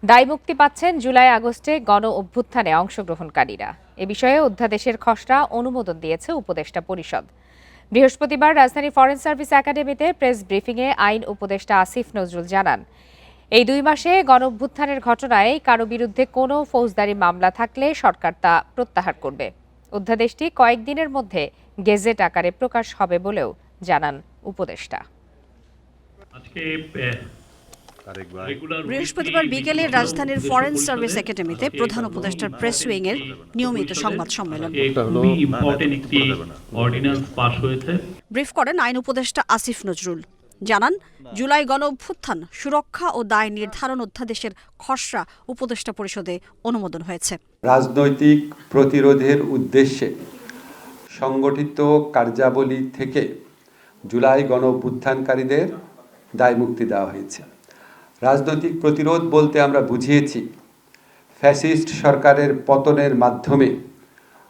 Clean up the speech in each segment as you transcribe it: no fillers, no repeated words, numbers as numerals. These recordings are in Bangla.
দায়মুক্তি পাচ্ছেন জুলাই আগস্টে গণ অভ্যুত্থানে অংশগ্রহণকারীরা। এ বিষয়ে অধ্যাদেশের খসড়া অনুমোদন দিয়েছে উপদেষ্টা পরিষদ। বৃহস্পতিবার রাজধানী ফরেন সার্ভিস একাডেমিতে প্রেস ব্রিফিংয়ে আইন উপদেষ্টা আসিফ নজরুল জানান, এই 2 মাসে গণ অভ্যুত্থানের ঘটনায় কারো বিরুদ্ধে কোনো ফৌজদারি মামলা থাকলে সরকার তা প্রত্যাহার করবে। অধ্যাদেশটি কয়েকদিনের মধ্যে গেজেট আকারে প্রকাশ হবে বলেও জানান উপদেষ্টা। বৃহস্পতিবার বিকেলে রাজধানীর ফরেন সার্ভিস একাডেমিতে প্রধান উপদেষ্টার প্রেস উইং এর নিয়মিত সংবাদ সম্মেলন ব্রিফ করেন আইন উপদেষ্টা আসিফ নজরুল। জানান, জুলাই গণ অভ্যুত্থান সুরক্ষা ও দায় নির্ধারণ অধ্যাদেশের খসড়া উপদেষ্টা পরিষদে অনুমোদন হয়েছে। রাজনৈতিক প্রতিরোধের উদ্দেশ্যে সংগঠিত কার্যাবলী থেকে জুলাই গণ অভ্যুত্থানকারীদের দায়মুক্তি দেওয়া হয়েছে। রাজনৈতিক প্রতিরোধ বলতে আমরা বুঝিয়েছি ফ্যাসিস্ট সরকারের পতনের মাধ্যমে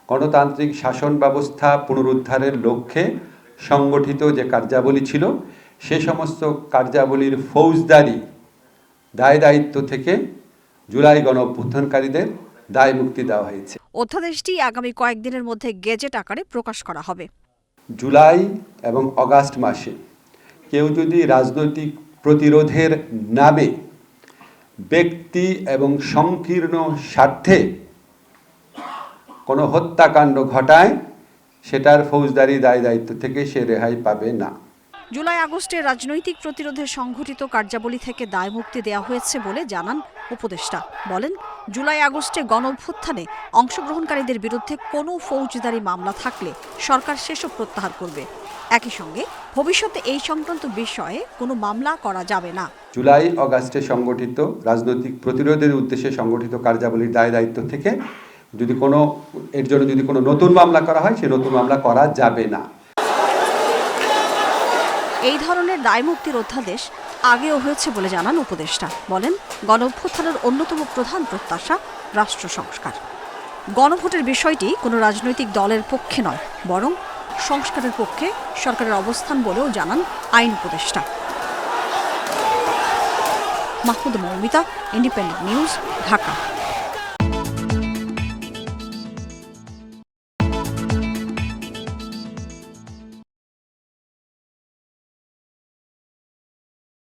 গণতান্ত্রিক শাসন ব্যবস্থা পুনরুদ্ধারের লক্ষ্যে সংগঠিত যে কার্যাবলী ছিল সে সমস্ত কার্যাবলীর ফৌজদারি দায় দায়িত্ব থেকে জুলাই গণ অভ্যুত্থানকারীদের দায়মুক্তি দেওয়া হয়েছে। অধ্যাদেশটি আগামী কয়েকদিনের মধ্যে গেজেট আকারে প্রকাশ করা হবে। জুলাই এবং আগস্ট মাসে কেউ যদি রাজনৈতিক প্রতিরোধের নামে ব্যক্তি এবং সংকীর্ণ স্বার্থে কোনো হত্যাকাণ্ড ঘটায় সেটার ফৌজদারি দায় দায়িত্ব থেকে সে রেহাই পাবে না। জুলাই আগস্টে রাজনৈতিক প্রতিরোধের সংঘটিত কার্যাবলী থেকে দায়মুক্তি দেওয়া হয়েছে বলে জানান উপদেষ্টা। বলেন, জুলাই আগস্টে গণ অভ্যুত্থানে অংশগ্রহণকারীদের বিরুদ্ধে কোনো ফৌজদারি মামলা থাকলে সরকার সেসব প্রত্যাহার করবে। একই সঙ্গে ভবিষ্যতে এই সংক্রান্ত বিষয়ে কোনো মামলা করা যাবে না। জুলাই আগস্টে সংগঠিত রাজনৈতিক প্রতিরোধের উদ্দেশ্যে সংগঠিত কার্যাবলীর দায় দায়িত্ব থেকে এর জন্য যদি কোনো নতুন মামলা করা হয় সে নতুন মামলা করা যাবে না। এই ধরনের দায়মুক্তির অধ্যাদেশ আগেও হয়েছে বলে জানান উপদেষ্টা। বলেন, গণ অভ্যুত্থানের অন্যতম প্রধান প্রত্যাশা রাষ্ট্র সংস্কার। গণভোটের বিষয়টি কোনো রাজনৈতিক দলের পক্ষে নয়, বরং সংস্কারের পক্ষে সরকারের অবস্থান বলেও জানান আইন উপদেষ্টা। Mahmuda Moumita, independent news, Dhaka.